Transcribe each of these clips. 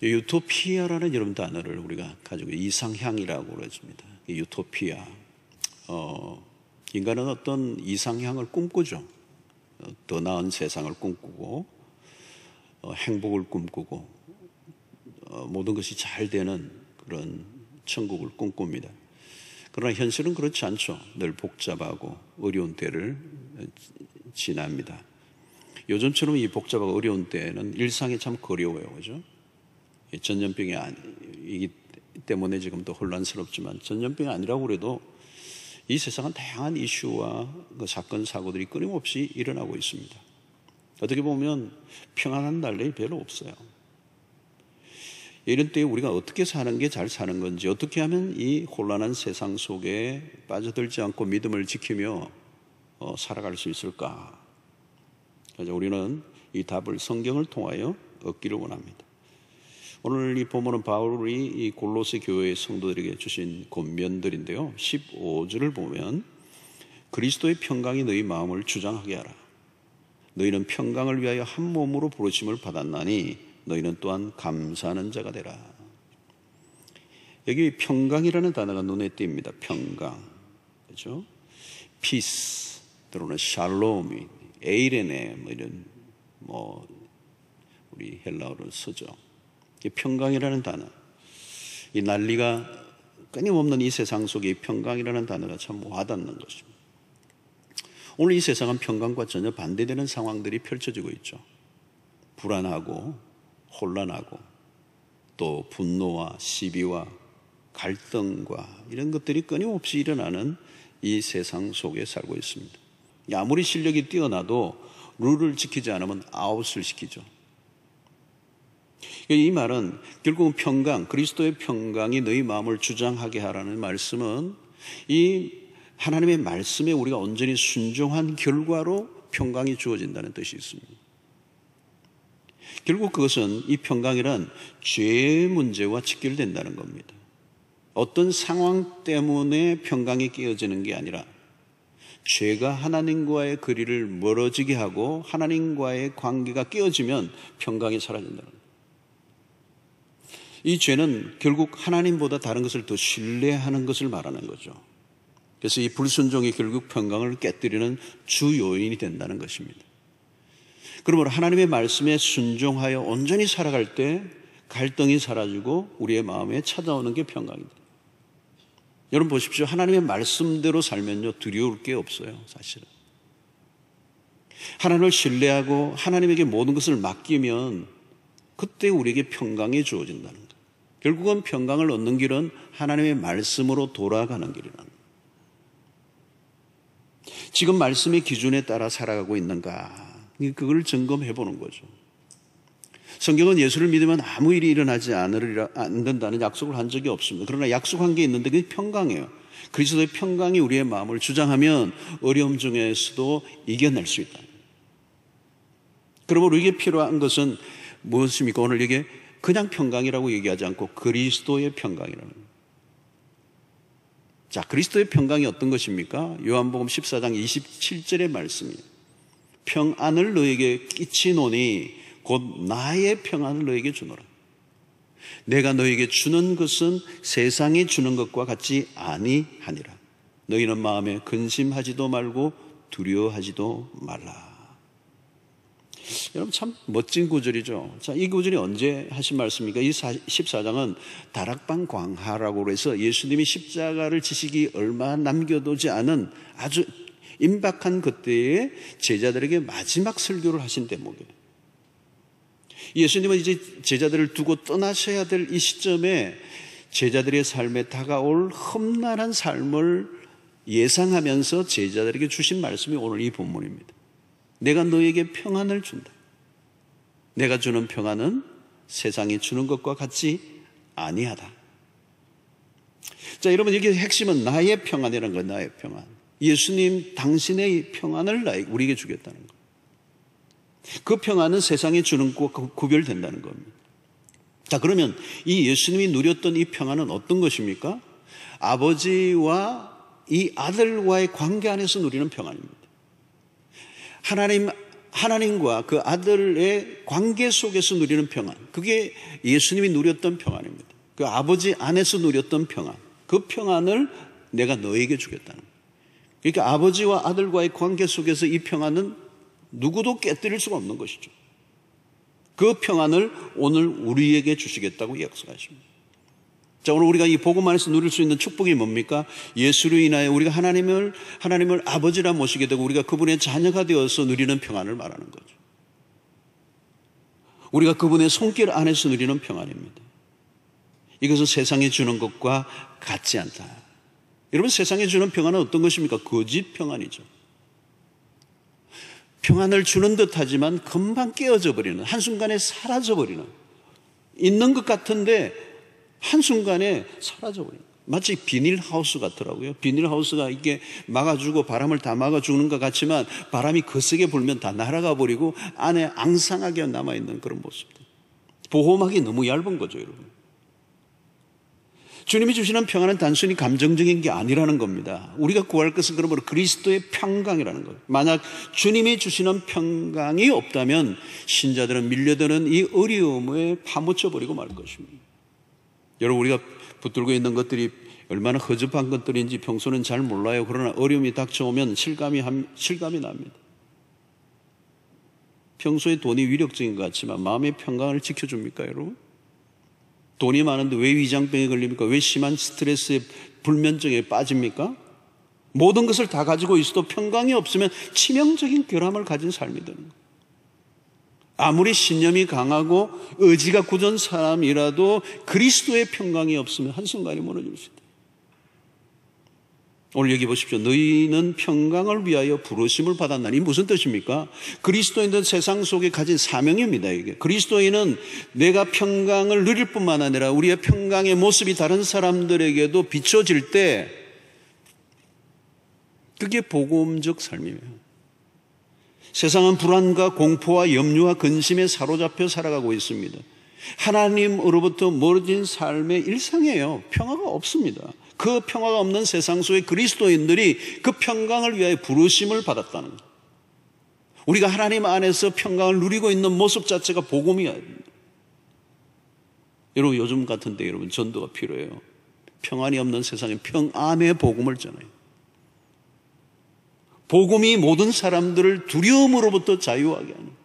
유토피아라는 이런 단어를 우리가 가지고 이상향이라고 그러십니다. 유토피아. 인간은 어떤 이상향을 꿈꾸죠. 더 나은 세상을 꿈꾸고 행복을 꿈꾸고 모든 것이 잘 되는 그런 천국을 꿈꿉니다. 그러나 현실은 그렇지 않죠. 늘 복잡하고 어려운 때를 지납니다. 요즘처럼 이 복잡하고 어려운 때는 일상이 참 거려워요. 그죠? 전염병이기 때문에 지금 더 혼란스럽지만 전염병이 아니라고 그래도 이 세상은 다양한 이슈와 그 사건, 사고들이 끊임없이 일어나고 있습니다. 어떻게 보면 평안한 날이 별로 없어요. 이런 때에 우리가 어떻게 사는 게 잘 사는 건지, 어떻게 하면 이 혼란한 세상 속에 빠져들지 않고 믿음을 지키며 살아갈 수 있을까? 그래서 우리는 이 답을 성경을 통하여 얻기를 원합니다. 오늘 이 본문은 바울이 이 골로새 교회의 성도들에게 주신 권면들인데요. 15절을 보면 그리스도의 평강이 너희 마음을 주장하게 하라. 너희는 평강을 위하여 한 몸으로 부르심을 받았나니 너희는 또한 감사하는 자가 되라. 여기 평강이라는 단어가 눈에 띕니다. 평강. 그렇죠? 피스, 또는 샬롬, 에이레네, 이런 우리 헬라어를 쓰죠. 이 평강이라는 단어, 이 난리가 끊임없는 이 세상 속에 이 평강이라는 단어가 참 와닿는 것입니다. 오늘 이 세상은 평강과 전혀 반대되는 상황들이 펼쳐지고 있죠. 불안하고 혼란하고 또 분노와 시비와 갈등과 이런 것들이 끊임없이 일어나는 이 세상 속에 살고 있습니다. 아무리 실력이 뛰어나도 룰을 지키지 않으면 아웃을 시키죠. 이 말은 결국은 평강, 그리스도의 평강이 너희 마음을 주장하게 하라는 말씀은 이 하나님의 말씀에 우리가 온전히 순종한 결과로 평강이 주어진다는 뜻이 있습니다. 결국 그것은 이 평강이란 죄의 문제와 직결된다는 겁니다. 어떤 상황 때문에 평강이 깨어지는 게 아니라 죄가 하나님과의 거리를 멀어지게 하고 하나님과의 관계가 깨어지면 평강이 사라진다는 겁니다. 이 죄는 결국 하나님보다 다른 것을 더 신뢰하는 것을 말하는 거죠. 그래서 이 불순종이 결국 평강을 깨뜨리는 주 요인이 된다는 것입니다. 그러므로 하나님의 말씀에 순종하여 온전히 살아갈 때 갈등이 사라지고 우리의 마음에 찾아오는 게 평강입니다. 여러분 보십시오. 하나님의 말씀대로 살면요 두려울 게 없어요. 사실은 하나님을 신뢰하고 하나님에게 모든 것을 맡기면 그때 우리에게 평강이 주어진다는 거예요. 결국은 평강을 얻는 길은 하나님의 말씀으로 돌아가는 길이라는 거예요. 지금 말씀의 기준에 따라 살아가고 있는가? 그걸 점검해 보는 거죠. 성경은 예수를 믿으면 아무 일이 일어나지 않는다는 약속을 한 적이 없습니다. 그러나 약속한 게 있는데 그게 평강이에요. 그리스도의 평강이 우리의 마음을 주장하면 어려움 중에서도 이겨낼 수 있다. 그러므로 우리에게 필요한 것은 무엇입니까? 오늘 이게 그냥 평강이라고 얘기하지 않고 그리스도의 평강이라는 거예요. 자, 그리스도의 평강이 어떤 것입니까? 요한복음 14장 27절의 말씀이에요. 평안을 너에게 끼치노니 곧 나의 평안을 너에게 주노라. 내가 너에게 주는 것은 세상이 주는 것과 같지 아니하니라. 너희는 마음에 근심하지도 말고 두려워하지도 말라. 여러분 참 멋진 구절이죠. 자, 이 구절이 언제 하신 말씀입니까? 이 14장은 다락방 광화라고 해서 예수님이 십자가를 지시기 얼마 남겨두지 않은 아주 임박한 그때에 제자들에게 마지막 설교를 하신 대목이에요. 예수님은 이제 제자들을 두고 떠나셔야 될 이 시점에 제자들의 삶에 다가올 험난한 삶을 예상하면서 제자들에게 주신 말씀이 오늘 이 본문입니다. 내가 너에게 평안을 준다. 내가 주는 평안은 세상이 주는 것과 같지 아니하다. 자, 여러분 여기 핵심은 나의 평안이라는 거예요. 나의 평안. 예수님 당신의 평안을 우리에게 주겠다는 거예요. 그 평안은 세상이 주는 것과 구별된다는 겁니다. 자, 그러면 이 예수님이 누렸던 이 평안은 어떤 것입니까? 아버지와 이 아들과의 관계 안에서 누리는 평안입니다. 하나님과 그 아들의 관계 속에서 누리는 평안, 그게 예수님이 누렸던 평안입니다. 그 아버지 안에서 누렸던 평안, 그 평안을 내가 너에게 주겠다는 거예요. 그러니까 아버지와 아들과의 관계 속에서 이 평안은 누구도 깨뜨릴 수가 없는 것이죠. 그 평안을 오늘 우리에게 주시겠다고 약속하십니다. 자, 오늘 우리가 이 복음 안에서 누릴 수 있는 축복이 뭡니까? 예수로 인하여 우리가 하나님을 아버지라 모시게 되고 우리가 그분의 자녀가 되어서 누리는 평안을 말하는 거죠. 우리가 그분의 손길 안에서 누리는 평안입니다. 이것은 세상에 주는 것과 같지 않다. 여러분, 세상에 주는 평안은 어떤 것입니까? 거짓 평안이죠. 평안을 주는 듯 하지만 금방 깨어져 버리는, 한순간에 사라져 버리는, 있는 것 같은데 한순간에 사라져 버리는, 마치 비닐하우스 같더라고요. 비닐하우스가 이게 막아주고 바람을 다 막아주는 것 같지만 바람이 거세게 불면 다 날아가 버리고 안에 앙상하게 남아있는 그런 모습들. 보호막이 너무 얇은 거죠, 여러분. 주님이 주시는 평안은 단순히 감정적인 게 아니라는 겁니다. 우리가 구할 것은 그러므로 그리스도의 평강이라는 거예요. 만약 주님이 주시는 평강이 없다면 신자들은 밀려드는 이 어려움에 파묻혀버리고 말 것입니다. 여러분, 우리가 붙들고 있는 것들이 얼마나 허접한 것들인지 평소는 잘 몰라요. 그러나 어려움이 닥쳐오면 실감이 납니다. 평소에 돈이 위력적인 것 같지만 마음의 평강을 지켜줍니까, 여러분? 돈이 많은데 왜 위장병에 걸립니까? 왜 심한 스트레스에 불면증에 빠집니까? 모든 것을 다 가지고 있어도 평강이 없으면 치명적인 결함을 가진 삶이 되는 거예요. 아무리 신념이 강하고 의지가 굳은 사람이라도 그리스도의 평강이 없으면 한순간에 무너질 수 있다. 오늘 여기 보십시오. 너희는 평강을 위하여 부르심을 받았나니 무슨 뜻입니까? 그리스도인은 세상 속에 가진 사명입니다. 이게 그리스도인은 내가 평강을 누릴 뿐만 아니라 우리의 평강의 모습이 다른 사람들에게도 비춰질 때 그게 복음적 삶이에요. 세상은 불안과 공포와 염려와 근심에 사로잡혀 살아가고 있습니다. 하나님으로부터 멀어진 삶의 일상이에요. 평화가 없습니다. 그 평화가 없는 세상 속에 그리스도인들이 그 평강을 위하여 부르심을 받았다는 거예요. 우리가 하나님 안에서 평강을 누리고 있는 모습 자체가 복음이야. 여러분, 요즘 같은 때 여러분 전도가 필요해요. 평안이 없는 세상에 평안의 복음을 전해요. 복음이 모든 사람들을 두려움으로부터 자유하게 하는,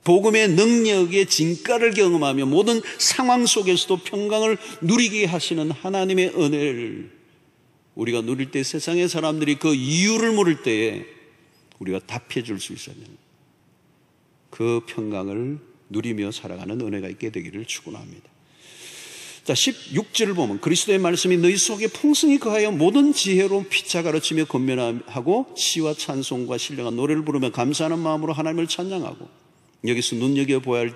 복음의 능력의 진가를 경험하며 모든 상황 속에서도 평강을 누리게 하시는 하나님의 은혜를 우리가 누릴 때 세상의 사람들이 그 이유를 물을 때에 우리가 답해 줄 수 있어야 됩니다. 그 평강을 누리며 살아가는 은혜가 있게 되기를 축원합니다. 자, 16절을 보면 그리스도의 말씀이 너희 속에 풍성히 거하여 모든 지혜로 피차 가르치며 권면하고 시와 찬송과 신령한 노래를 부르며 감사하는 마음으로 하나님을 찬양하고, 여기서 눈여겨보아야 할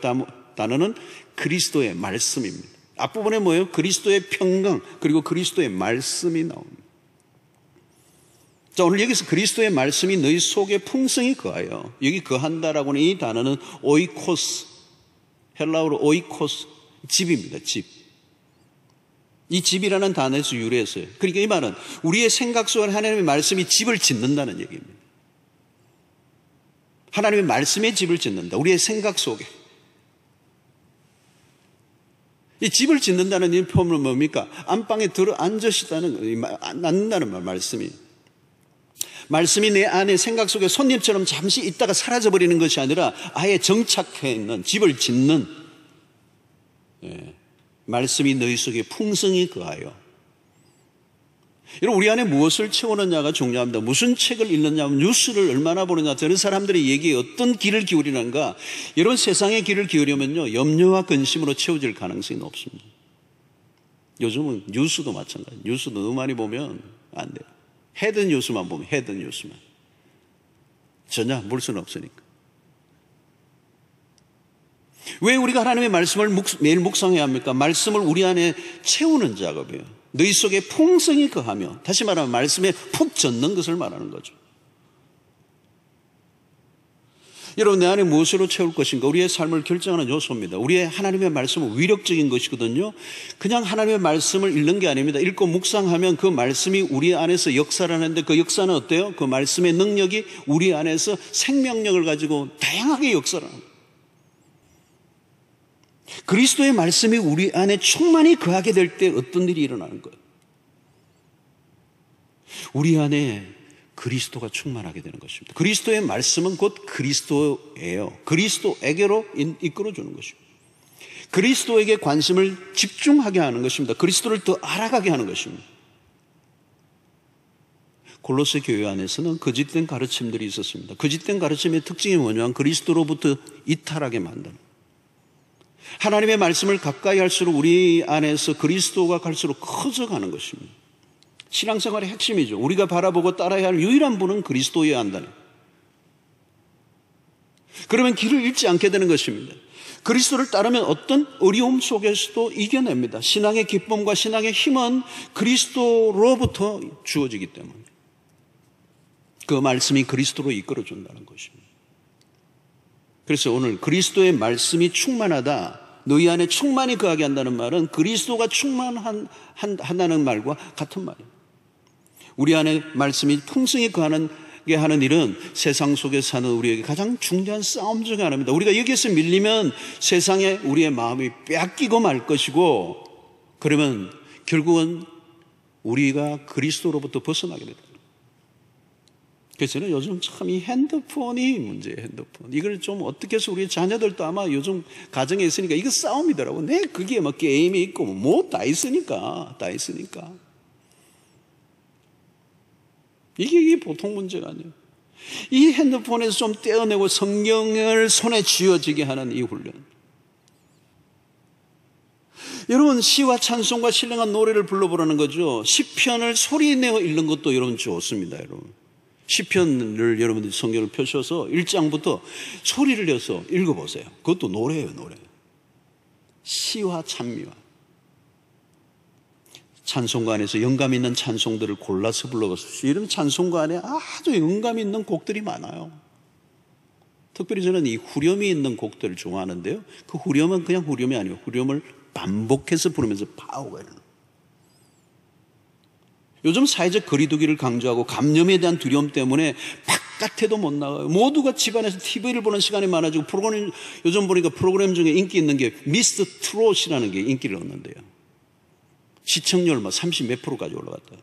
단어는 그리스도의 말씀입니다. 앞부분에 뭐예요? 그리스도의 평강, 그리고 그리스도의 말씀이 나옵니다. 자, 오늘 여기서 그리스도의 말씀이 너희 속에 풍성히 거하여, 여기 거한다라고 하는 이 단어는 오이코스, 헬라어로 오이코스, 집입니다. 집. 이 집이라는 단어에서 유래했어요. 그러니까 이 말은 우리의 생각 속에 하나님의 말씀이 집을 짓는다는 얘기입니다. 하나님의 말씀에 집을 짓는다. 우리의 생각 속에. 이 집을 짓는다는 이 표현은 뭡니까? 안방에 들어 앉는다는 말씀이. 말씀이 내 안에 생각 속에 손님처럼 잠시 있다가 사라져버리는 것이 아니라 아예 정착해 있는, 집을 짓는, 말씀이 너희 속에 풍성히 거하여. 여러분, 우리 안에 무엇을 채우느냐가 중요합니다. 무슨 책을 읽느냐, 뉴스를 얼마나 보느냐, 저런 사람들의 얘기에 어떤 귀를 기울이는가. 여러분, 세상의 귀를 기울이면요, 염려와 근심으로 채워질 가능성이 높습니다. 요즘은 뉴스도 마찬가지예요. 뉴스도 너무 많이 보면 안 돼요. 헤드 뉴스만 보면, 헤드 뉴스만. 전혀 볼 수는 없으니까. 왜 우리가 하나님의 말씀을 매일 묵상해야 합니까? 말씀을 우리 안에 채우는 작업이에요. 너희 속에 풍성히 거하며, 다시 말하면 말씀에 푹 젖는 것을 말하는 거죠. 여러분, 내 안에 무엇으로 채울 것인가? 우리의 삶을 결정하는 요소입니다. 우리의 하나님의 말씀은 위력적인 것이거든요. 그냥 하나님의 말씀을 읽는 게 아닙니다. 읽고 묵상하면 그 말씀이 우리 안에서 역사를 하는데, 그 역사는 어때요? 그 말씀의 능력이 우리 안에서 생명력을 가지고 다양하게 역사를 합니다. 그리스도의 말씀이 우리 안에 충만히 거하게 될 때 어떤 일이 일어나는 거예요? 우리 안에 그리스도가 충만하게 되는 것입니다. 그리스도의 말씀은 곧 그리스도예요. 그리스도에게로 이끌어주는 것입니다. 그리스도에게 관심을 집중하게 하는 것입니다. 그리스도를 더 알아가게 하는 것입니다. 골로새 교회 안에서는 거짓된 가르침들이 있었습니다. 거짓된 가르침의 특징이 뭐냐면 그리스도로부터 이탈하게 만드는, 하나님의 말씀을 가까이 할수록 우리 안에서 그리스도가 갈수록 커져가는 것입니다. 신앙생활의 핵심이죠. 우리가 바라보고 따라야 할 유일한 분은 그리스도여야 한다는. 그러면 길을 잃지 않게 되는 것입니다. 그리스도를 따르면 어떤 어려움 속에서도 이겨냅니다. 신앙의 기쁨과 신앙의 힘은 그리스도로부터 주어지기 때문에 그 말씀이 그리스도로 이끌어준다는 것입니다. 그래서 오늘 그리스도의 말씀이 충만하다, 너희 안에 충만히 거하게 한다는 말은 그리스도가 충만한다는 말과 같은 말이에요. 우리 안에 말씀이 풍성히 거하게 하는 일은 세상 속에 사는 우리에게 가장 중대한 싸움 중에 하나입니다. 우리가 여기에서 밀리면 세상에 우리의 마음이 뺏기고 말 것이고, 그러면 결국은 우리가 그리스도로부터 벗어나게 됩니다. 그래서 저는 요즘 참 이 핸드폰이 문제예요. 핸드폰. 이걸 좀 어떻게 해서 우리 자녀들도 아마 요즘 가정에 있으니까 이거 싸움이더라고. 네, 그게 뭐 게임이 있고 뭐 다 있으니까. 이게 보통 문제가 아니에요. 이 핸드폰에서 좀 떼어내고 성경을 손에 쥐어지게 하는 이 훈련. 여러분, 시와 찬송과 신령한 노래를 불러보라는 거죠. 시편을 소리내어 읽는 것도 여러분 좋습니다. 여러분, 시편을 여러분들이 성경을 펴셔서 1장부터 소리를 내서 읽어보세요. 그것도 노래예요, 노래. 시와 찬미와 찬송가 안에서 영감 있는 찬송들을 골라서 불러봤어요. 이런 찬송가 안에 아주 영감 있는 곡들이 많아요. 특별히 저는 이 후렴이 있는 곡들을 좋아하는데요, 그 후렴은 그냥 후렴이 아니에요. 후렴을 반복해서 부르면서 파워가 있는. 요즘 사회적 거리두기를 강조하고 감염에 대한 두려움 때문에 바깥에도 못 나가요. 모두가 집안에서 TV를 보는 시간이 많아지고, 프로그램, 요즘 보니까 프로그램 중에 인기 있는 게 미스터 트롯이라는 게 인기를 얻는데요. 시청률 30 몇 %까지 올라갔다.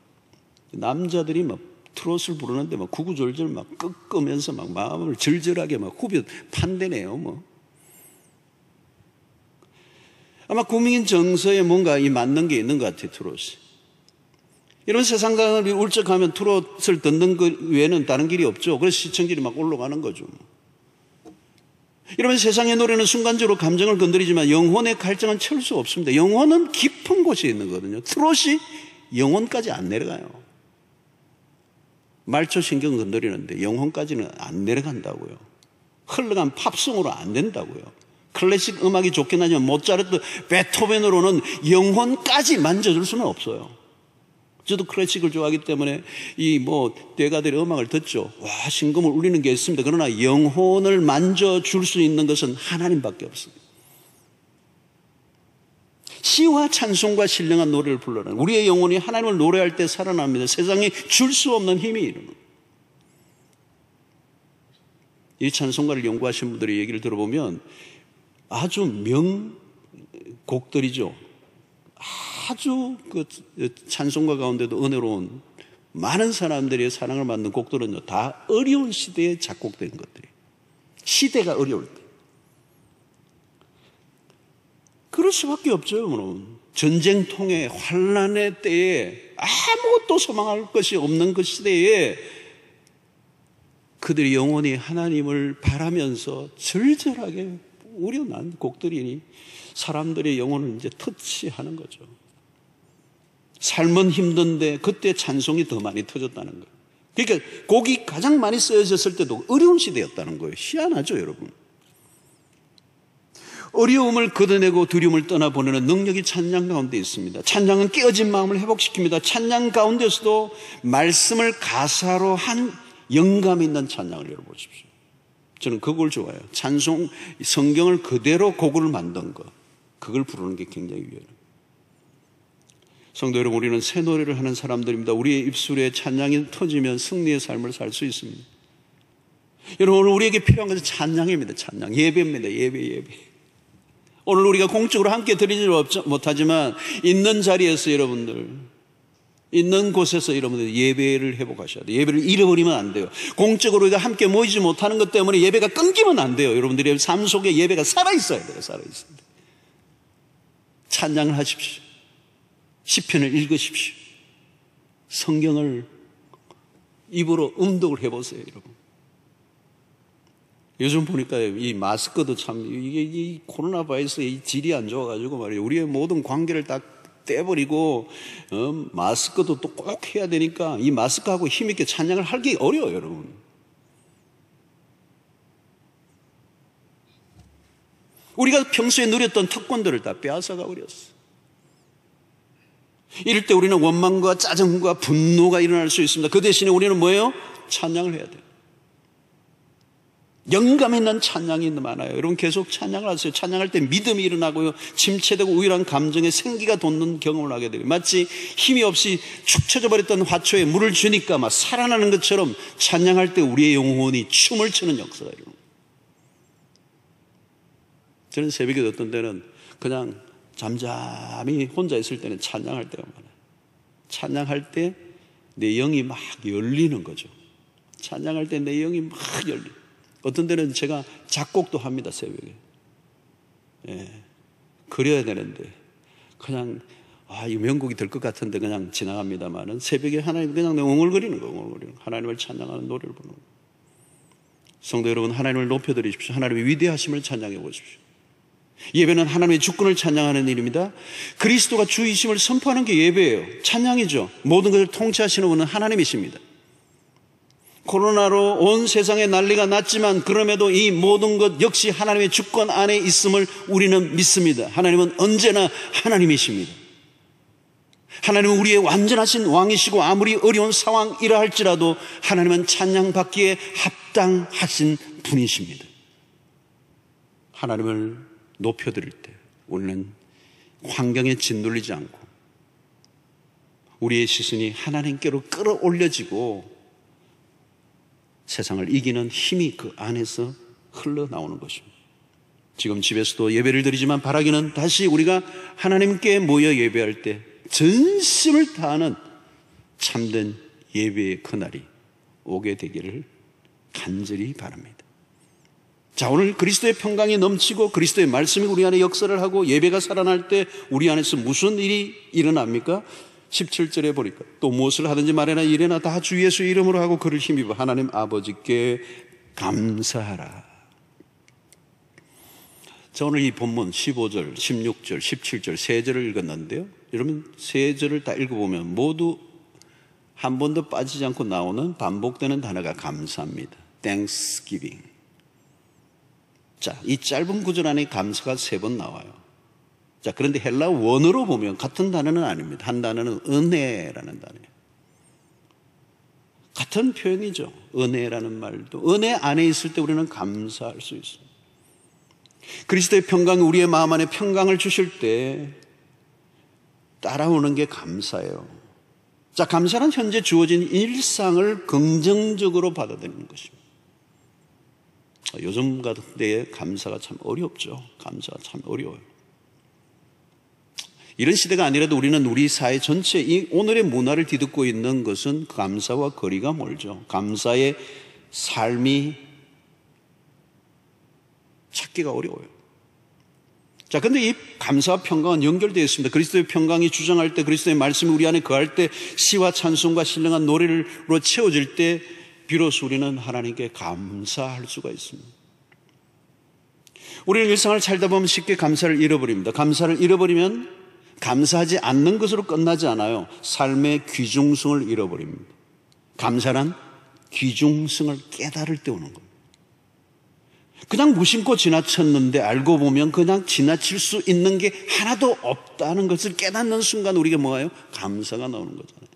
남자들이 막 트롯을 부르는데 막 구구절절 막 끄끄면서 막 마음을 절절하게 막 후벼 판대네요. 뭐 아마 국민 정서에 뭔가 이 맞는 게 있는 것 같아요, 트롯이. 이런 세상을 울적하면 트롯을 듣는 것 외에는 다른 길이 없죠. 그래서 시청률이 막 올라가는 거죠. 이러면 세상의 노래는 순간적으로 감정을 건드리지만 영혼의 갈증은 채울 수 없습니다. 영혼은 깊은 곳에 있는 거거든요. 트롯이 영혼까지 안 내려가요. 말초신경 건드리는데 영혼까지는 안 내려간다고요. 흘러간 팝송으로 안 된다고요. 클래식 음악이 좋긴 하지만 모차르트, 베토벤으로는 영혼까지 만져줄 수는 없어요. 저도 클래식을 좋아하기 때문에 대가들의 음악을 듣죠. 와, 신금을 울리는 게 있습니다. 그러나 영혼을 만져줄 수 있는 것은 하나님밖에 없습니다. 시와 찬송과 신령한 노래를 불러라. 우리의 영혼이 하나님을 노래할 때 살아납니다. 세상에 줄 수 없는 힘이 일어납니다. 이 찬송가를 연구하신 분들의 얘기를 들어보면 아주 명곡들이죠. 아주 그 찬송가 가운데도 은혜로운 많은 사람들의 사랑을 받는 곡들은요, 다 어려운 시대에 작곡된 것들이에요. 시대가 어려울 때. 그럴 수밖에 없죠. 여러분. 전쟁통에 환난의 때에 아무것도 소망할 것이 없는 그 시대에 그들이 영원히 하나님을 바라면서 절절하게 우려난 곡들이니 사람들의 영혼을 이제 터치하는 거죠. 삶은 힘든데 그때 찬송이 더 많이 터졌다는 거예요. 그러니까 곡이 가장 많이 쓰여졌을 때도 어려운 시대였다는 거예요. 희한하죠, 여러분. 어려움을 걷어내고 두려움을 떠나보내는 능력이 찬양 가운데 있습니다. 찬양은 깨어진 마음을 회복시킵니다. 찬양 가운데서도 말씀을 가사로 한 영감 있는 찬양을 열어보십시오. 저는 그 곡을 좋아해요. 찬송, 성경을 그대로 곡을 만든 거. 그걸 부르는 게 굉장히 위험해요. 성도 여러분, 우리는 새 노래를 하는 사람들입니다. 우리의 입술에 찬양이 터지면 승리의 삶을 살 수 있습니다. 여러분, 오늘 우리에게 필요한 것은 찬양입니다. 찬양, 예배입니다. 예배. 오늘 우리가 공적으로 함께 드리지 못하지만 있는 자리에서 여러분들, 있는 곳에서 여러분들 예배를 회복하셔야 돼요. 예배를 잃어버리면 안 돼요. 공적으로 우리가 함께 모이지 못하는 것 때문에 예배가 끊기면 안 돼요. 여러분들의 삶 속에 예배가 살아있어야 돼요. 살아있어야 돼요. 찬양을 하십시오. 시편을 읽으십시오. 성경을 입으로 음독을 해보세요, 여러분. 요즘 보니까 이 마스크도 참, 이게 이 코로나 바이러스의 질이 안 좋아가지고 말이에요. 우리의 모든 관계를 다 떼버리고, 마스크도 또 꼭 해야 되니까 이 마스크하고 힘있게 찬양을 하기 어려워요, 여러분. 우리가 평소에 누렸던 특권들을 다 빼앗아가 버렸어. 이럴 때 우리는 원망과 짜증과 분노가 일어날 수 있습니다. 그 대신에 우리는 뭐예요? 찬양을 해야 돼요. 영감 있는 찬양이 많아요. 여러분 계속 찬양을 하세요. 찬양할 때 믿음이 일어나고요. 침체되고 우울한 감정에 생기가 돋는 경험을 하게 돼요. 마치 힘이 없이 축 처져 버렸던 화초에 물을 주니까 막 살아나는 것처럼 찬양할 때 우리의 영혼이 춤을 추는 역사가 일어납니다. 저는 새벽에 어떤 때는 그냥 잠잠히 혼자 있을 때는 찬양할 때가 많아요. 찬양할 때 내 영이 막 열리는 거죠. 찬양할 때 내 영이 막 열리고, 어떤 때는 제가 작곡도 합니다. 새벽에. 그려야 되는데 그냥 이 명곡이 될 것 같은데 그냥 지나갑니다만은 새벽에 하나님 그냥 웅얼거리는 거, 웅얼거리는 거. 하나님을 찬양하는 노래를 부르는 거. 성도 여러분, 하나님을 높여드리십시오. 하나님의 위대하심을 찬양해 보십시오. 예배는 하나님의 주권을 찬양하는 일입니다. 그리스도가 주이심을 선포하는 게 예배예요. 찬양이죠. 모든 것을 통치하시는 분은 하나님이십니다. 코로나로 온 세상에 난리가 났지만 그럼에도 이 모든 것 역시 하나님의 주권 안에 있음을 우리는 믿습니다. 하나님은 언제나 하나님이십니다. 하나님은 우리의 완전하신 왕이시고 아무리 어려운 상황이라 할지라도 하나님은 찬양받기에 합당하신 분이십니다. 하나님을 높여드릴 때 우리는 환경에 짓눌리지 않고 우리의 시선이 하나님께로 끌어올려지고 세상을 이기는 힘이 그 안에서 흘러나오는 것입니다. 지금 집에서도 예배를 드리지만 바라기는 다시 우리가 하나님께 모여 예배할 때 전심을 다하는 참된 예배의 그날이 오게 되기를 간절히 바랍니다. 자, 오늘 그리스도의 평강이 넘치고 그리스도의 말씀이 우리 안에 역사를 하고 예배가 살아날 때 우리 안에서 무슨 일이 일어납니까? 17절에 보니까 또 무엇을 하든지 말이나 이래나 다 주 예수 이름으로 하고 그를 힘입어 하나님 아버지께 감사하라. 자, 오늘 이 본문 15절, 16절, 17절 세 절을 읽었는데요. 여러분 세 절을 다 읽어보면 모두 한 번도 빠지지 않고 나오는 반복되는 단어가 감사입니다. Thanksgiving. 자, 이 짧은 구절 안에 감사가 3번 나와요. 자, 그런데 헬라 원어로 보면 같은 단어는 아닙니다. 한 단어는 은혜라는 단어예요. 같은 표현이죠. 은혜라는 말도. 은혜 안에 있을 때 우리는 감사할 수 있어요. 그리스도의 평강이 우리의 마음 안에 평강을 주실 때 따라오는 게 감사예요. 자, 감사는 현재 주어진 일상을 긍정적으로 받아들이는 것입니다. 요즘 같은 때에 감사가 참 어렵죠. 감사가 참 어려워요. 이런 시대가 아니라도 우리는 우리 사회 전체 이 오늘의 문화를 뒤덮고 있는 것은 감사와 거리가 멀죠. 감사의 삶이 찾기가 어려워요. 자, 근데 이 감사와 평강은 연결되어 있습니다. 그리스도의 평강이 주장할 때, 그리스도의 말씀이 우리 안에 거할 때, 시와 찬송과 신령한 노래로 채워질 때 비로소 우리는 하나님께 감사할 수가 있습니다. 우리는 일상을 살다 보면 쉽게 감사를 잃어버립니다. 감사를 잃어버리면 감사하지 않는 것으로 끝나지 않아요. 삶의 귀중성을 잃어버립니다. 감사란 귀중성을 깨달을 때 오는 겁니다. 그냥 무심코 지나쳤는데 알고 보면 그냥 지나칠 수 있는 게 하나도 없다는 것을 깨닫는 순간 우리가 뭐예요? 감사가 나오는 거잖아요.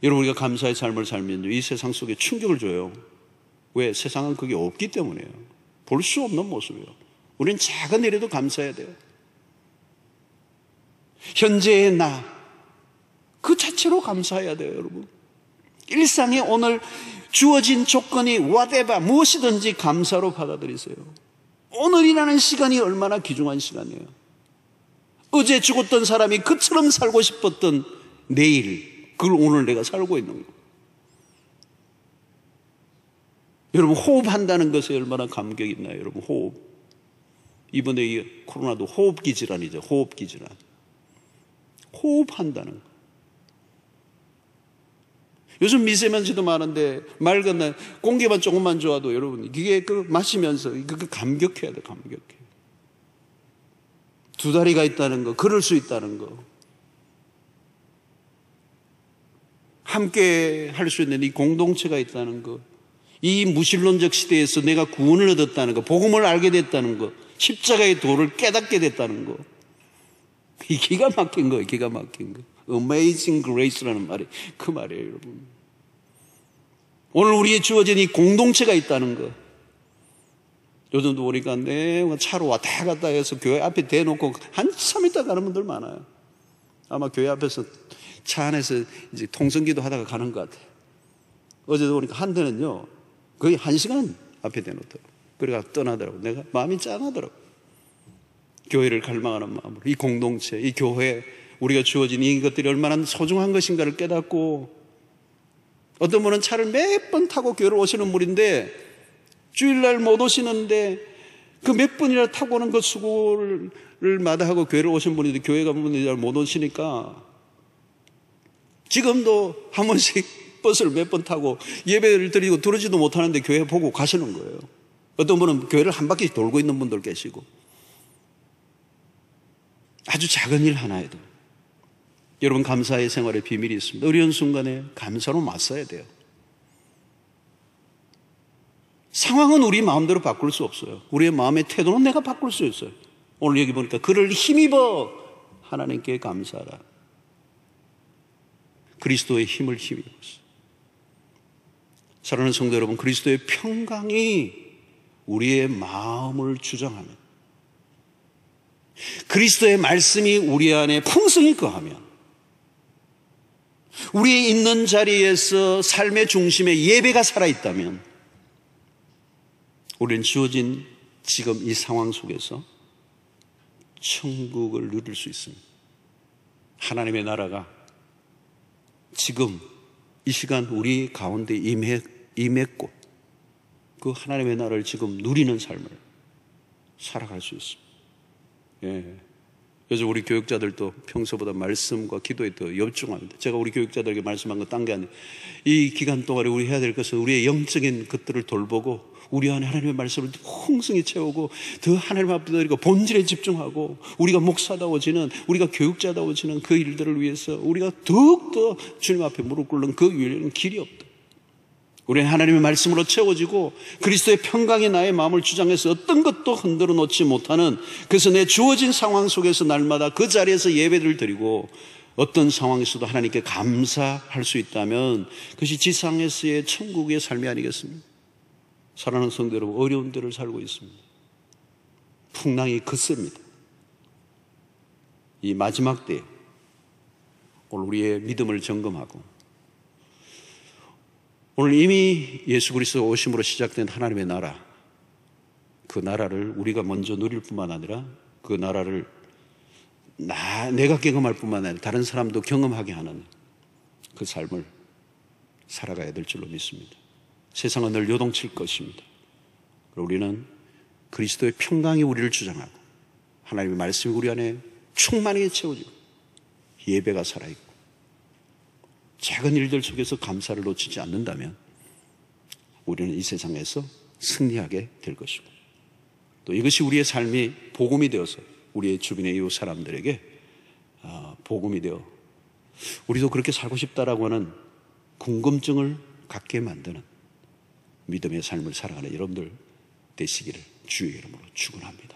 여러분, 우리가 감사의 삶을 살면 이 세상 속에 충격을 줘요. 왜? 세상은 그게 없기 때문이에요. 볼 수 없는 모습이에요. 우리는 작은 일에도 감사해야 돼요. 현재의 나, 그 자체로 감사해야 돼요, 여러분. 일상에 오늘 주어진 조건이 whatever, 무엇이든지 감사로 받아들이세요. 오늘이라는 시간이 얼마나 귀중한 시간이에요. 어제 죽었던 사람이 그처럼 살고 싶었던 내일, 그걸 오늘 내가 살고 있는 거예요. 여러분, 호흡한다는 것에 얼마나 감격이 있나요? 여러분, 호흡. 이번에 이 코로나도 호흡기 질환이죠. 호흡기 질환. 호흡한다는 거. 요즘 미세먼지도 많은데 맑은 날 공기만 조금만 좋아도 여러분 이게 그 마시면서 그 감격해야 돼. 감격해. 두 다리가 있다는 거, 걸을 수 있다는 거, 함께 할 수 있는 이 공동체가 있다는 거, 이 무신론적 시대에서 내가 구원을 얻었다는 거, 복음을 알게 됐다는 거, 십자가의 도를 깨닫게 됐다는 거, 이 기가 막힌 거예요. 기가 막힌 거. Amazing Grace라는 말이 그 말이에요, 여러분. 오늘 우리에 주어진 이 공동체가 있다는 거. 요즘도 보니까 차로 왔다 갔다 해서 교회 앞에 대놓고 한참 있다 가는 분들 많아요. 아마 교회 앞에서 차 안에서 이제 통성기도 하다가 가는 것 같아요. 어제도 보니까 한 대는요 거의 1시간 앞에 대놓더라고. 그래가 떠나더라고. 내가 마음이 짠하더라고. 교회를 갈망하는 마음으로 이 공동체, 이 교회, 우리가 주어진 이것들이 얼마나 소중한 것인가를 깨닫고, 어떤 분은 차를 몇 번 타고 교회를 오시는 분인데 주일날 못 오시는데 그 몇 번이나 타고 오는 그 수고를 마다하고 교회를 오신 분인데 교회 가는 분이 잘 못 오시니까 지금도 한 번씩 버스를 몇 번 타고 예배를 드리고 들어지도 못하는데 교회 보고 가시는 거예요. 어떤 분은 교회를 한 바퀴 돌고 있는 분들 계시고. 아주 작은 일 하나에도 여러분, 감사의 생활의 비밀이 있습니다. 어려운 순간에 감사로 맞서야 돼요. 상황은 우리 마음대로 바꿀 수 없어요. 우리의 마음의 태도는 내가 바꿀 수 있어요. 오늘 여기 보니까 그를 힘입어 하나님께 감사하라. 그리스도의 힘을 힘입었어요. 사랑하는 성도 여러분, 그리스도의 평강이 우리의 마음을 주장하면, 그리스도의 말씀이 우리 안에 풍성히 거하면, 우리의 있는 자리에서 삶의 중심에 예배가 살아있다면, 우리는 주어진 지금 이 상황 속에서 천국을 누릴 수 있습니다. 하나님의 나라가 지금 이 시간 우리 가운데 임했고, 그 하나님의 나라를 지금 누리는 삶을 살아갈 수 있습니다. 예. 요즘 우리 교육자들도 평소보다 말씀과 기도에 더 열중합니다. 제가 우리 교육자들에게 말씀한 건 딴 게 아니에요. 이 기간 동안에 우리 해야 될 것은 우리의 영적인 것들을 돌보고 우리 안에 하나님의 말씀을 풍성히 채우고 더 하나님 앞에 드리고 본질에 집중하고, 우리가 목사다워지는, 우리가 교육자다워지는 그 일들을 위해서 우리가 더욱더 주님 앞에 무릎 꿇는 그 위에는 길이 없다. 우리는 하나님의 말씀으로 채워지고 그리스도의 평강이 나의 마음을 주장해서 어떤 것도 흔들어 놓지 못하는, 그래서 내 주어진 상황 속에서 날마다 그 자리에서 예배를 드리고 어떤 상황에서도 하나님께 감사할 수 있다면 그것이 지상에서의 천국의 삶이 아니겠습니까? 사랑하는 성도 여러분, 어려운 데를 살고 있습니다. 풍랑이 거셉니다. 이 마지막 때에 오늘 우리의 믿음을 점검하고, 오늘 이미 예수 그리스도 오심으로 시작된 하나님의 나라, 그 나라를 우리가 먼저 누릴 뿐만 아니라 그 나라를 내가 경험할 뿐만 아니라 다른 사람도 경험하게 하는 그 삶을 살아가야 될 줄로 믿습니다. 세상은 늘 요동칠 것입니다. 우리는 그리스도의 평강이 우리를 주장하고 하나님의 말씀이 우리 안에 충만하게 채워지고 예배가 살아있고 작은 일들 속에서 감사를 놓치지 않는다면 우리는 이 세상에서 승리하게 될 것이고, 또 이것이 우리의 삶이 복음이 되어서 우리의 주변의 이웃 사람들에게 복음이 되어 우리도 그렇게 살고 싶다라고 하는 궁금증을 갖게 만드는 믿음의 삶을 살아가는 여러분들 되시기를 주의 이름으로 축원합니다.